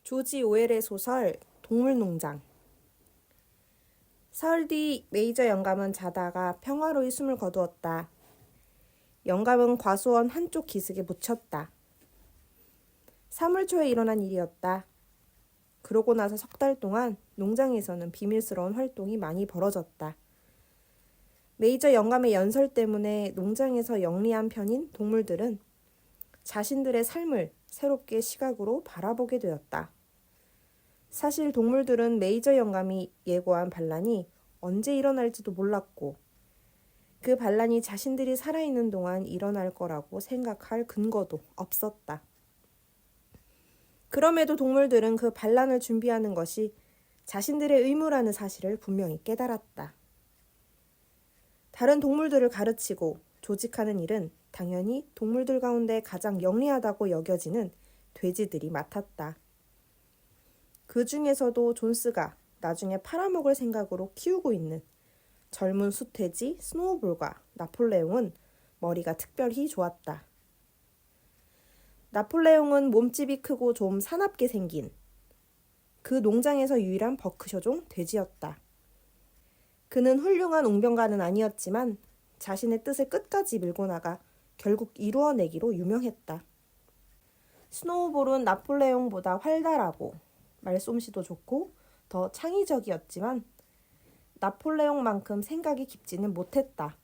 조지 오웰의 소설 동물농장. 사흘 뒤 메이저 영감은 자다가 평화로이 숨을 거두었다. 영감은 과수원 한쪽 기슭에 묻혔다. 3월 초에 일어난 일이었다. 그러고 나서 석 달 동안 농장에서는 비밀스러운 활동이 많이 벌어졌다. 메이저 영감의 연설 때문에 농장에서 영리한 편인 동물들은 자신들의 삶을 새롭게 시각으로 바라보게 되었다. 사실 동물들은 메이저 영감이 예고한 반란이 언제 일어날지도 몰랐고 그 반란이 자신들이 살아있는 동안 일어날 거라고 생각할 근거도 없었다. 그럼에도 동물들은 그 반란을 준비하는 것이 자신들의 의무라는 사실을 분명히 깨달았다. 다른 동물들을 가르치고 조직하는 일은 당연히 동물들 가운데 가장 영리하다고 여겨지는 돼지들이 맡았다. 그 중에서도 존스가 나중에 팔아먹을 생각으로 키우고 있는 젊은 수돼지 스노우볼과 나폴레옹은 머리가 특별히 좋았다. 나폴레옹은 몸집이 크고 좀 사납게 생긴 그 농장에서 유일한 버크셔종 돼지였다. 그는 훌륭한 웅변가는 아니었지만 자신의 뜻을 끝까지 밀고 나가 결국 이루어내기로 유명했다. 스노우볼은 나폴레옹보다 활달하고 말솜씨도 좋고 더 창의적이었지만 나폴레옹만큼 생각이 깊지는 못했다.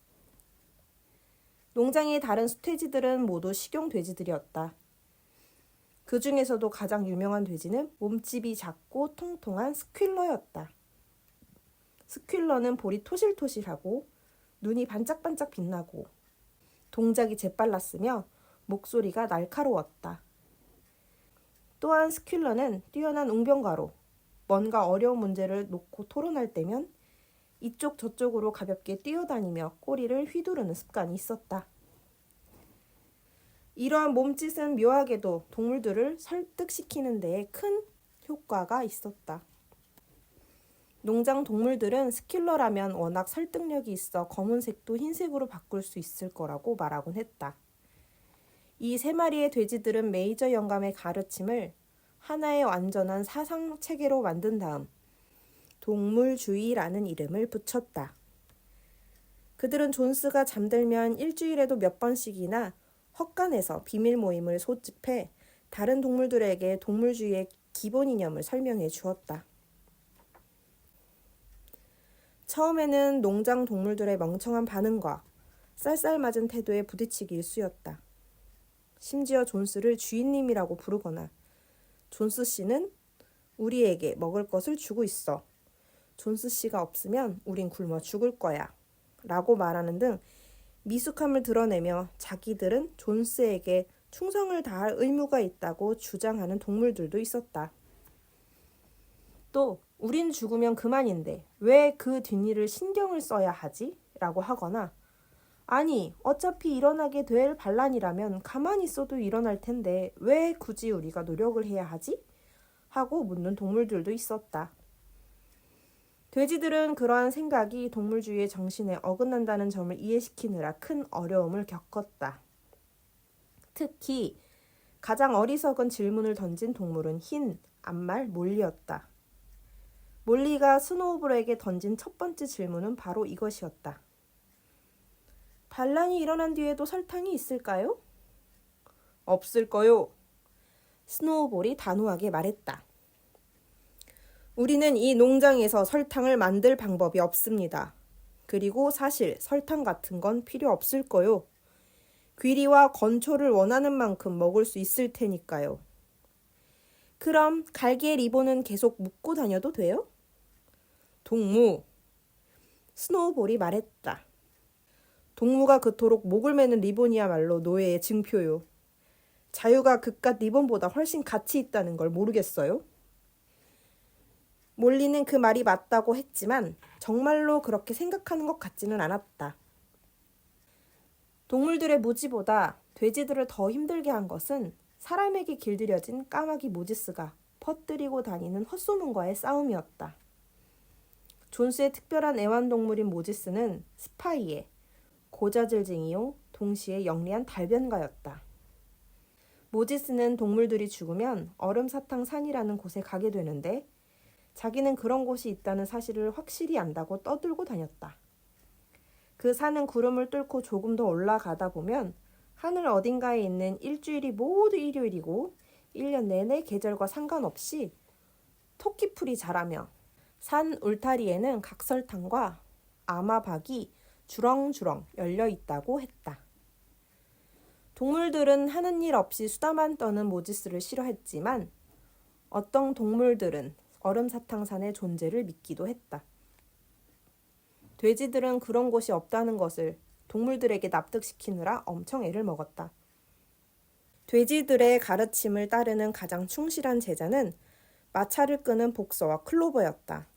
농장의 다른 수돼지들은 모두 식용돼지들이었다. 그 중에서도 가장 유명한 돼지는 몸집이 작고 통통한 스퀼러였다. 스퀼러는 볼이 토실토실하고 눈이 반짝반짝 빛나고 동작이 재빨랐으며 목소리가 날카로웠다. 또한 스퀼러는 뛰어난 웅변가로 뭔가 어려운 문제를 놓고 토론할 때면 이쪽 저쪽으로 가볍게 뛰어다니며 꼬리를 휘두르는 습관이 있었다. 이러한 몸짓은 묘하게도 동물들을 설득시키는 데에 큰 효과가 있었다. 농장 동물들은 스퀼러라면 워낙 설득력이 있어 검은색도 흰색으로 바꿀 수 있을 거라고 말하곤 했다. 이 세 마리의 돼지들은 메이저 영감의 가르침을 하나의 완전한 사상체계로 만든 다음 동물주의라는 이름을 붙였다. 그들은 존스가 잠들면 일주일에도 몇 번씩이나 헛간에서 비밀 모임을 소집해 다른 동물들에게 동물주의의 기본 이념을 설명해 주었다. 처음에는 농장 동물들의 멍청한 반응과 쌀쌀맞은 태도에 부딪히기 일쑤였다. 심지어 존스를 주인님이라고 부르거나 존스 씨는 우리에게 먹을 것을 주고 있어. 존스 씨가 없으면 우린 굶어 죽을 거야. 라고 말하는 등 미숙함을 드러내며 자기들은 존스에게 충성을 다할 의무가 있다고 주장하는 동물들도 있었다. 또 우린 죽으면 그만인데 왜 그 뒷일을 신경을 써야 하지? 라고 하거나 아니 어차피 일어나게 될 반란이라면 가만히 있어도 일어날 텐데 왜 굳이 우리가 노력을 해야 하지? 하고 묻는 동물들도 있었다. 돼지들은 그러한 생각이 동물주의의 정신에 어긋난다는 점을 이해시키느라 큰 어려움을 겪었다. 특히 가장 어리석은 질문을 던진 동물은 흰 암말 몰리였다. 몰리가 스노우볼에게 던진 첫 번째 질문은 바로 이것이었다. 반란이 일어난 뒤에도 설탕이 있을까요? 없을 거요. 스노우볼이 단호하게 말했다. 우리는 이 농장에서 설탕을 만들 방법이 없습니다. 그리고 사실 설탕 같은 건 필요 없을 거요. 귀리와 건초를 원하는 만큼 먹을 수 있을 테니까요. 그럼 갈기의 리본은 계속 묶고 다녀도 돼요? 동무. 스노우볼이 말했다. 동무가 그토록 목을 매는 리본이야말로 노예의 증표요. 자유가 그깟 리본보다 훨씬 가치 있다는 걸 모르겠어요? 몰리는 그 말이 맞다고 했지만 정말로 그렇게 생각하는 것 같지는 않았다. 동물들의 무지보다 돼지들을 더 힘들게 한 것은 사람에게 길들여진 까마귀 모지스가 퍼뜨리고 다니는 헛소문과의 싸움이었다. 존스의 특별한 애완동물인 모지스는 스파이에 고자질쟁이요 동시에 영리한 달변가였다. 모지스는 동물들이 죽으면 얼음사탕산이라는 곳에 가게 되는데 자기는 그런 곳이 있다는 사실을 확실히 안다고 떠들고 다녔다. 그 산은 구름을 뚫고 조금 더 올라가다 보면 하늘 어딘가에 있는 일주일이 모두 일요일이고 1년 내내 계절과 상관없이 토끼풀이 자라며 산 울타리에는 각설탕과 아마박이 주렁주렁 열려 있다고 했다. 동물들은 하는 일 없이 수다만 떠는 모지스를 싫어했지만 어떤 동물들은 얼음사탕산의 존재를 믿기도 했다. 돼지들은 그런 곳이 없다는 것을 동물들에게 납득시키느라 엄청 애를 먹었다. 돼지들의 가르침을 따르는 가장 충실한 제자는 마차를 끄는 복서와 클로버였다.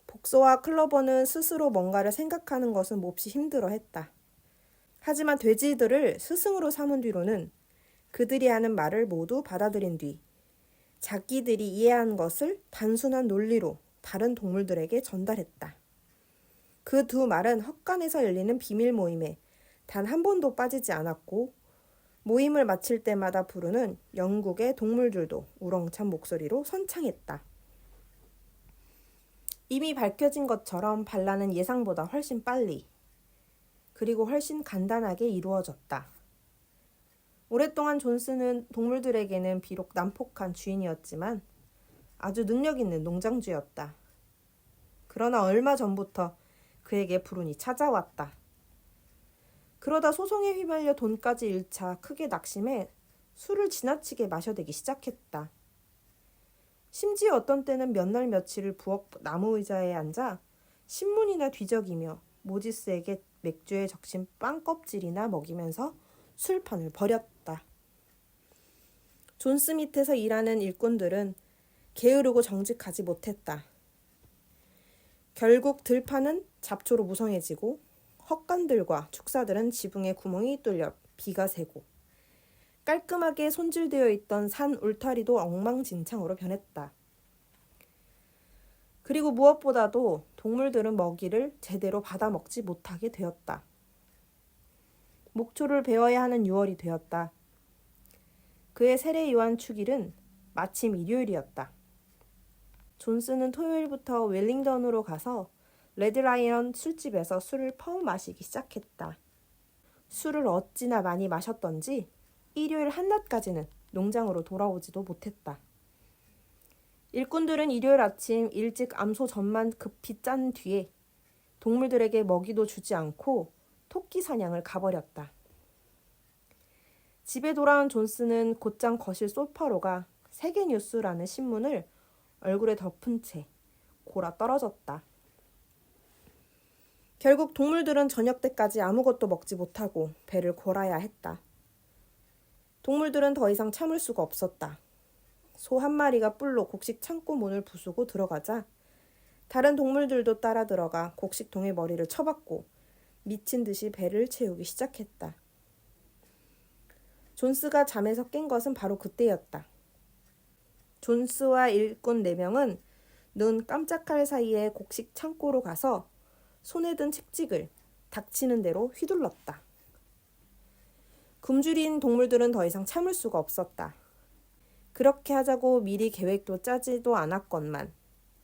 복서와 클로버는 스스로 뭔가를 생각하는 것은 몹시 힘들어했다. 하지만 돼지들을 스승으로 삼은 뒤로는 그들이 하는 말을 모두 받아들인 뒤 자기들이 이해한 것을 단순한 논리로 다른 동물들에게 전달했다. 그 두 말은 헛간에서 열리는 비밀 모임에 단 한 번도 빠지지 않았고 모임을 마칠 때마다 부르는 영국의 동물들도 우렁찬 목소리로 선창했다. 이미 밝혀진 것처럼 반란은 예상보다 훨씬 빨리 그리고 훨씬 간단하게 이루어졌다. 오랫동안 존스는 동물들에게는 비록 난폭한 주인이었지만 아주 능력 있는 농장주였다. 그러나 얼마 전부터 그에게 불운이 찾아왔다. 그러다 소송에 휘말려 돈까지 잃자 크게 낙심해 술을 지나치게 마셔대기 시작했다. 심지어 어떤 때는 몇 날 며칠을 부엌 나무 의자에 앉아 신문이나 뒤적이며 모지스에게 맥주에 적신 빵 껍질이나 먹이면서 술판을 벌였다. 존스 밑에서 일하는 일꾼들은 게으르고 정직하지 못했다. 결국 들판은 잡초로 무성해지고 헛간들과 축사들은 지붕에 구멍이 뚫려 비가 새고 깔끔하게 손질되어 있던 산 울타리도 엉망진창으로 변했다. 그리고 무엇보다도 동물들은 먹이를 제대로 받아 먹지 못하게 되었다. 목초를 베어야 하는 6월이 되었다. 그의 세례 요한 축일은 마침 일요일이었다. 존스는 토요일부터 웰링던으로 가서 레드라이언 술집에서 술을 퍼 마시기 시작했다. 술을 어찌나 많이 마셨던지 일요일 한낮까지는 농장으로 돌아오지도 못했다. 일꾼들은 일요일 아침 일찍 암소 젖만 급히 짠 뒤에 동물들에게 먹이도 주지 않고 토끼 사냥을 가버렸다. 집에 돌아온 존스는 곧장 거실 소파로가 세계뉴스라는 신문을 얼굴에 덮은 채 골아 떨어졌다. 결국 동물들은 저녁 때까지 아무것도 먹지 못하고 배를 골아야 했다. 동물들은 더 이상 참을 수가 없었다. 소 한 마리가 뿔로 곡식 창고 문을 부수고 들어가자 다른 동물들도 따라 들어가 곡식통에 머리를 쳐박고 미친 듯이 배를 채우기 시작했다. 존스가 잠에서 깬 것은 바로 그때였다. 존스와 일꾼 4명은 눈 깜짝할 사이에 곡식 창고로 가서 손에 든 책찍을 닥치는 대로 휘둘렀다. 굶주린 동물들은 더 이상 참을 수가 없었다. 그렇게 하자고 미리 계획도 짜지도 않았건만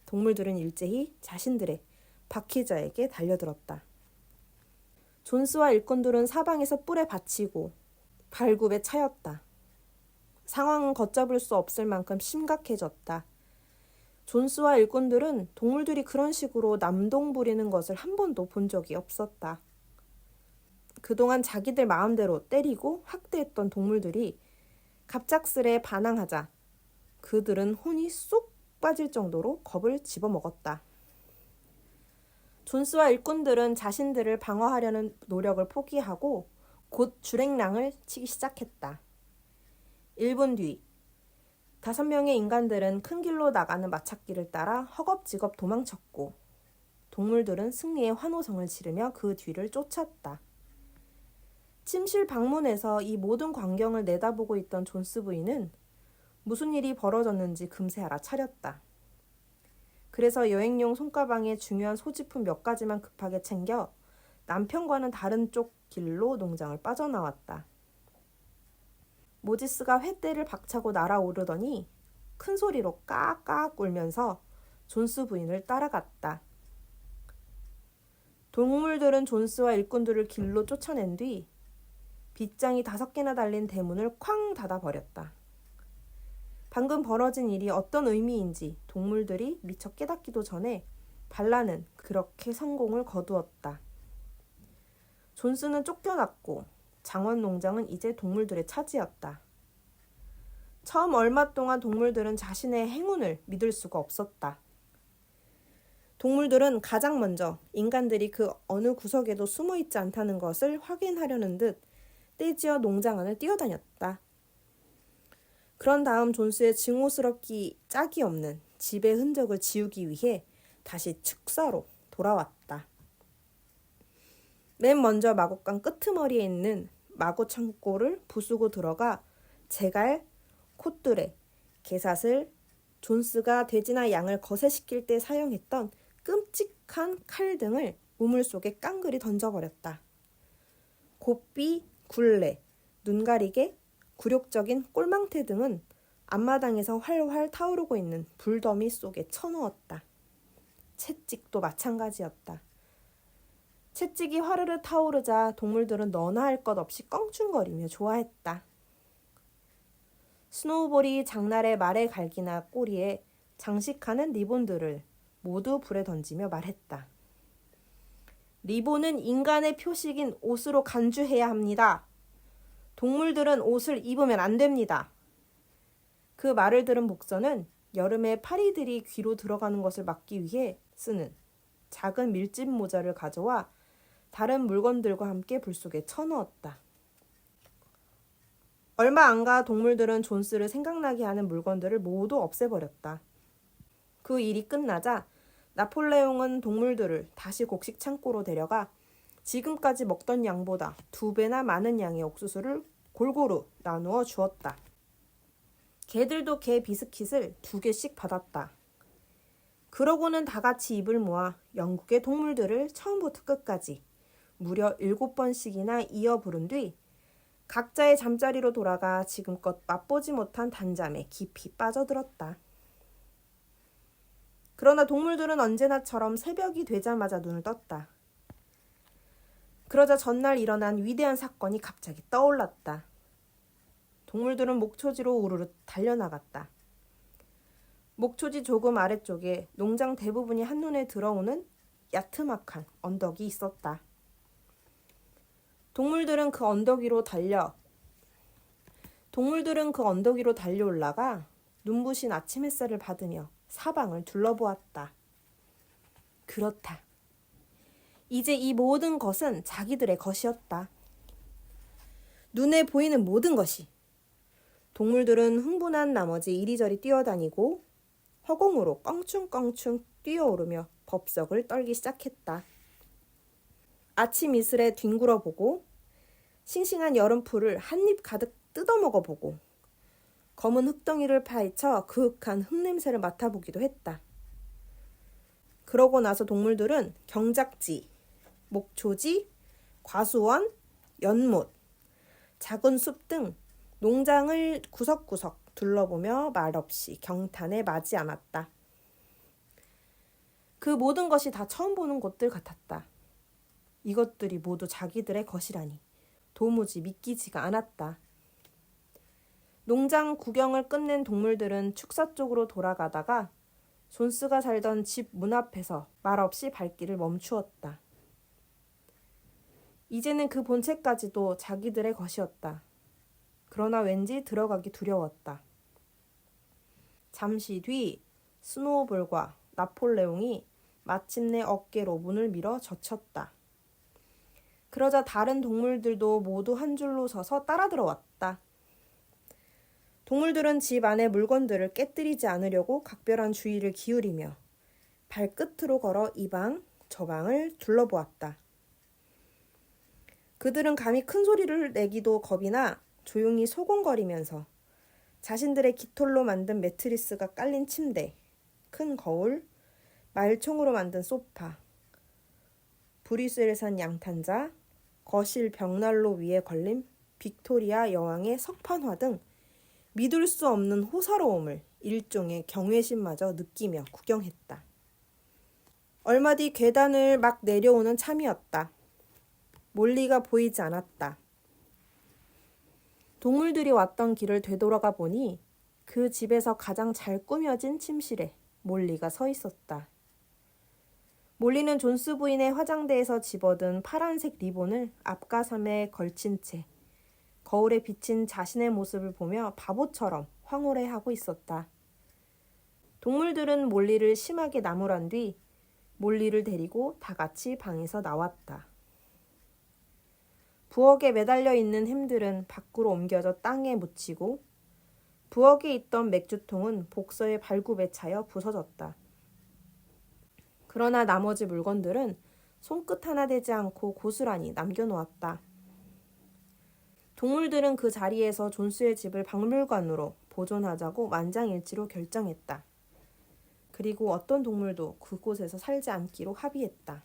동물들은 일제히 자신들의 박히자에게 달려들었다. 존스와 일꾼들은 사방에서 뿔에 받치고 발굽에 차였다. 상황은 걷잡을 수 없을 만큼 심각해졌다. 존스와 일꾼들은 동물들이 그런 식으로 남동 부리는 것을 한 번도 본 적이 없었다. 그동안 자기들 마음대로 때리고 학대했던 동물들이 갑작스레 반항하자 그들은 혼이 쏙 빠질 정도로 겁을 집어먹었다. 존스와 일꾼들은 자신들을 방어하려는 노력을 포기하고 곧 주랭랑을 치기 시작했다. 1분 뒤 5명의 인간들은 큰 길로 나가는 마찻길을 따라 허겁지겁 도망쳤고 동물들은 승리의 환호성을 지르며 그 뒤를 쫓았다. 침실 방문에서 이 모든 광경을 내다보고 있던 존스 부인은 무슨 일이 벌어졌는지 금세 알아차렸다. 그래서 여행용 손가방에 중요한 소지품 몇 가지만 급하게 챙겨 남편과는 다른 쪽 길로 농장을 빠져나왔다. 모지스가 횃대를 박차고 날아오르더니 큰 소리로 까악 울면서 존스 부인을 따라갔다. 동물들은 존스와 일꾼들을 길로 쫓아낸 뒤 빗장이 5개나 달린 대문을 쾅 닫아버렸다. 방금 벌어진 일이 어떤 의미인지 동물들이 미처 깨닫기도 전에 발라는 그렇게 성공을 거두었다. 존스는 쫓겨났고 장원 농장은 이제 동물들의 차지였다. 처음 얼마 동안 동물들은 자신의 행운을 믿을 수가 없었다. 동물들은 가장 먼저 인간들이 그 어느 구석에도 숨어있지 않다는 것을 확인하려는 듯 떼지어 농장 안을 뛰어다녔다. 그런 다음 존스의 증오스럽기 짝이 없는 집의 흔적을 지우기 위해 다시 축사로 돌아왔다. 맨 먼저 마곡간 끄트머리에 있는 마고 창고를 부수고 들어가 제갈, 콧뚜레, 개사슬, 존스가 돼지나 양을 거세시킬 때 사용했던 끔찍한 칼 등을 우물 속에 깡그리 던져버렸다. 고삐, 굴레, 눈가리개, 굴욕적인 꼴망태 등은 앞마당에서 활활 타오르고 있는 불더미 속에 쳐넣었다. 채찍도 마찬가지였다. 채찍이 화르르 타오르자 동물들은 너나 할 것 없이 껑충거리며 좋아했다. 스노우볼이 장날의 말의 갈기나 꼬리에 장식하는 리본들을 모두 불에 던지며 말했다. 리본은 인간의 표식인 옷으로 간주해야 합니다. 동물들은 옷을 입으면 안 됩니다. 그 말을 들은 목선은 여름에 파리들이 귀로 들어가는 것을 막기 위해 쓰는 작은 밀짚 모자를 가져와 다른 물건들과 함께 불 속에 쳐넣었다. 얼마 안 가 동물들은 존스를 생각나게 하는 물건들을 모두 없애버렸다. 그 일이 끝나자 나폴레옹은 동물들을 다시 곡식 창고로 데려가 지금까지 먹던 양보다 2배나 많은 양의 옥수수를 골고루 나누어 주었다. 개들도 개 비스킷을 2개씩 받았다. 그러고는 다 같이 입을 모아 영국의 동물들을 처음부터 끝까지 무려 7번씩이나 이어 부른 뒤 각자의 잠자리로 돌아가 지금껏 맛보지 못한 단잠에 깊이 빠져들었다. 그러나 동물들은 언제나처럼 새벽이 되자마자 눈을 떴다. 그러자 전날 일어난 위대한 사건이 갑자기 떠올랐다. 동물들은 목초지로 우르르 달려나갔다. 목초지 조금 아래쪽에 농장 대부분이 한눈에 들어오는 야트막한 언덕이 있었다. 동물들은 그 언덕 위로 달려올라가 눈부신 아침 햇살을 받으며 사방을 둘러보았다. 그렇다. 이제 이 모든 것은 자기들의 것이었다. 눈에 보이는 모든 것이. 동물들은 흥분한 나머지 이리저리 뛰어다니고 허공으로 껑충껑충 뛰어오르며 법석을 떨기 시작했다. 아침 이슬에 뒹굴어보고 싱싱한 여름풀을 한입 가득 뜯어먹어보고 검은 흙덩이를 파헤쳐 그윽한 흙냄새를 맡아보기도 했다. 그러고 나서 동물들은 경작지, 목초지, 과수원, 연못, 작은 숲 등 농장을 구석구석 둘러보며 말없이 경탄에 맞이 않았다. 그 모든 것이 다 처음 보는 곳들 같았다. 이것들이 모두 자기들의 것이라니 도무지 믿기지가 않았다. 농장 구경을 끝낸 동물들은 축사 쪽으로 돌아가다가 존스가 살던 집 문 앞에서 말없이 발길을 멈추었다. 이제는 그 본체까지도 자기들의 것이었다. 그러나 왠지 들어가기 두려웠다. 잠시 뒤 스노우볼과 나폴레옹이 마침내 어깨로 문을 밀어 젖혔다. 그러자 다른 동물들도 모두 한 줄로 서서 따라 들어왔다. 동물들은 집 안의 물건들을 깨뜨리지 않으려고 각별한 주의를 기울이며 발끝으로 걸어 이 방, 저 방을 둘러보았다. 그들은 감히 큰 소리를 내기도 겁이 나 조용히 소곤거리면서 자신들의 깃털로 만든 매트리스가 깔린 침대, 큰 거울, 말총으로 만든 소파, 브뤼스에산 양탄자, 거실 벽난로 위에 걸린 빅토리아 여왕의 석판화 등 믿을 수 없는 호사로움을 일종의 경외심마저 느끼며 구경했다. 얼마 뒤 계단을 막 내려오는 참이었다. 몰리가 보이지 않았다. 동물들이 왔던 길을 되돌아가 보니 그 집에서 가장 잘 꾸며진 침실에 몰리가 서 있었다. 몰리는 존스 부인의 화장대에서 집어든 파란색 리본을 앞가슴에 걸친 채 거울에 비친 자신의 모습을 보며 바보처럼 황홀해하고 있었다. 동물들은 몰리를 심하게 나무란 뒤 몰리를 데리고 다 같이 방에서 나왔다. 부엌에 매달려 있는 햄들은 밖으로 옮겨져 땅에 묻히고 부엌에 있던 맥주통은 복서의 발굽에 차여 부서졌다. 그러나 나머지 물건들은 손끝 하나 대지 않고 고스란히 남겨놓았다. 동물들은 그 자리에서 존스의 집을 박물관으로 보존하자고 만장일치로 결정했다. 그리고 어떤 동물도 그곳에서 살지 않기로 합의했다.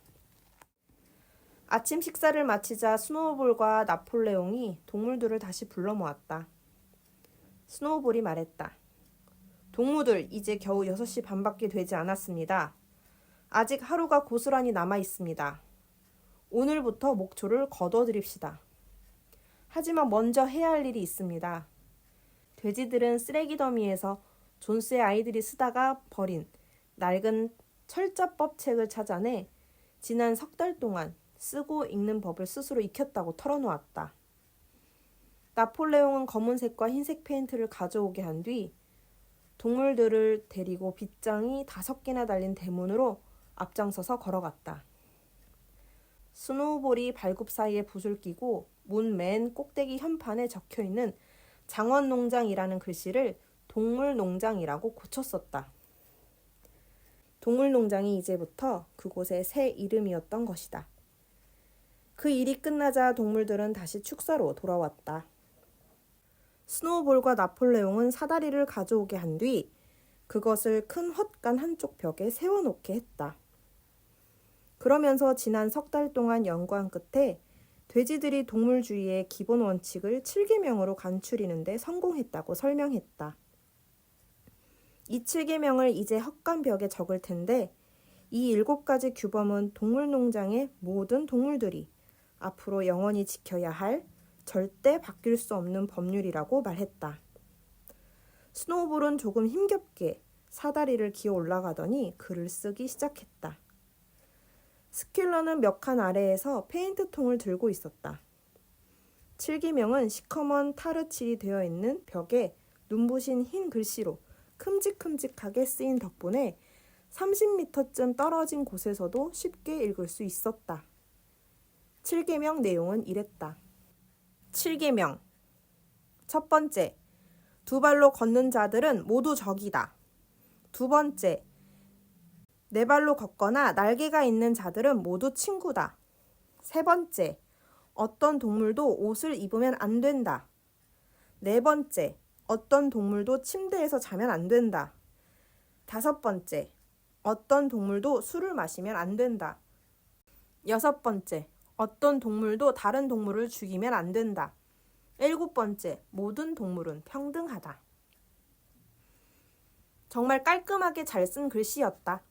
아침 식사를 마치자 스노우볼과 나폴레옹이 동물들을 다시 불러 모았다. 스노우볼이 말했다. 동무들, 이제 겨우 6시 반밖에 되지 않았습니다. 아직 하루가 고스란히 남아 있습니다. 오늘부터 목초를 거둬드립시다. 하지만 먼저 해야 할 일이 있습니다. 돼지들은 쓰레기 더미에서 존스의 아이들이 쓰다가 버린 낡은 철자법 책을 찾아내 지난 3달 동안 쓰고 읽는 법을 스스로 익혔다고 털어놓았다. 나폴레옹은 검은색과 흰색 페인트를 가져오게 한 뒤 동물들을 데리고 빗장이 5개나 달린 대문으로 앞장서서 걸어갔다. 스노우볼이 발굽 사이에 붓을 끼고 문 맨 꼭대기 현판에 적혀있는 장원농장이라는 글씨를 동물농장이라고 고쳤었다. 동물농장이 이제부터 그곳의 새 이름이었던 것이다. 그 일이 끝나자 동물들은 다시 축사로 돌아왔다. 스노우볼과 나폴레옹은 사다리를 가져오게 한 뒤 그것을 큰 헛간 한쪽 벽에 세워놓게 했다. 그러면서 지난 3달 동안 연구한 끝에 돼지들이 동물주의의 기본 원칙을 7계명으로 간추리는 데 성공했다고 설명했다. 이 7계명을 이제 헛간벽에 적을 텐데 이 7가지 규범은 동물농장의 모든 동물들이 앞으로 영원히 지켜야 할 절대 바뀔 수 없는 법률이라고 말했다. 스노우볼은 조금 힘겹게 사다리를 기어 올라가더니 글을 쓰기 시작했다. 스킬러는 몇 칸 아래에서 페인트통을 들고 있었다. 7계명은 시커먼 타르칠이 되어 있는 벽에 눈부신 흰 글씨로 큼직큼직하게 쓰인 덕분에 30m쯤 떨어진 곳에서도 쉽게 읽을 수 있었다. 7계명 내용은 이랬다. 7계명. 첫 번째, 2발로 걷는 자들은 모두 적이다. 두 번째, 4발로 걷거나 날개가 있는 자들은 모두 친구다. 세 번째, 어떤 동물도 옷을 입으면 안 된다. 네 번째, 어떤 동물도 침대에서 자면 안 된다. 5번째, 어떤 동물도 술을 마시면 안 된다. 6번째, 어떤 동물도 다른 동물을 죽이면 안 된다. 7번째, 모든 동물은 평등하다. 정말 깔끔하게 잘 쓴 글씨였다.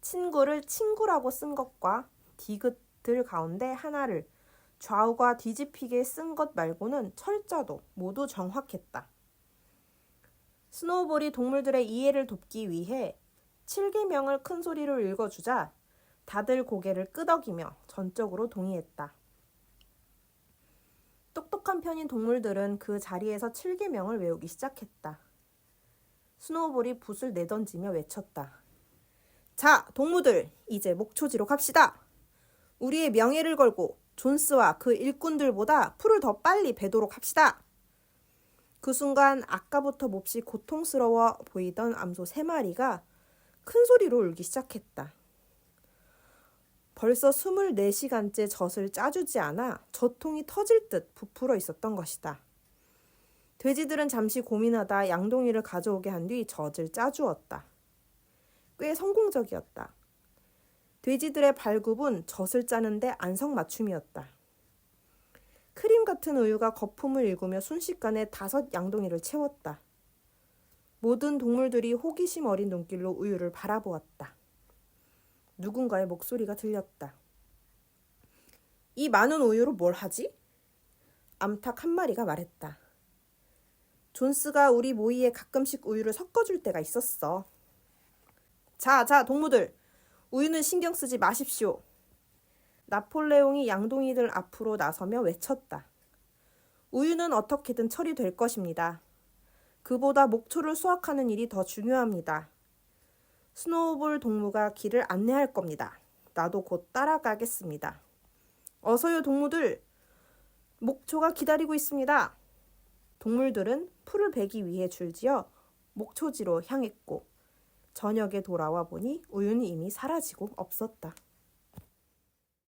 친구를 친구라고 쓴 것과 디귿들 가운데 하나를 좌우가 뒤집히게 쓴 것 말고는 철자도 모두 정확했다. 스노우볼이 동물들의 이해를 돕기 위해 7계명을 큰 소리로 읽어주자 다들 고개를 끄덕이며 전적으로 동의했다. 똑똑한 편인 동물들은 그 자리에서 7계명을 외우기 시작했다. 스노우볼이 붓을 내던지며 외쳤다. 자, 동무들, 이제 목초지로 갑시다. 우리의 명예를 걸고 존스와 그 일꾼들보다 풀을 더 빨리 베도록 합시다. 그 순간 아까부터 몹시 고통스러워 보이던 암소 3마리가 큰 소리로 울기 시작했다. 벌써 24시간째 젖을 짜주지 않아 젖통이 터질 듯 부풀어 있었던 것이다. 돼지들은 잠시 고민하다 양동이를 가져오게 한 뒤 젖을 짜주었다. 꽤 성공적이었다. 돼지들의 발굽은 젖을 짜는데 안성맞춤이었다. 크림 같은 우유가 거품을 일구며 순식간에 5 양동이를 채웠다. 모든 동물들이 호기심 어린 눈길로 우유를 바라보았다. 누군가의 목소리가 들렸다. 이 많은 우유로 뭘 하지? 암탉 한 마리가 말했다. 존스가 우리 모이에 가끔씩 우유를 섞어줄 때가 있었어. 자, 동무들. 우유는 신경 쓰지 마십시오. 나폴레옹이 양동이들 앞으로 나서며 외쳤다. 우유는 어떻게든 처리될 것입니다. 그보다 목초를 수확하는 일이 더 중요합니다. 스노우볼 동무가 길을 안내할 겁니다. 나도 곧 따라가겠습니다. 어서요, 동무들. 목초가 기다리고 있습니다. 동물들은 풀을 베기 위해 줄지어 목초지로 향했고 저녁에 돌아와 보니 우유는 이미 사라지고 없었다.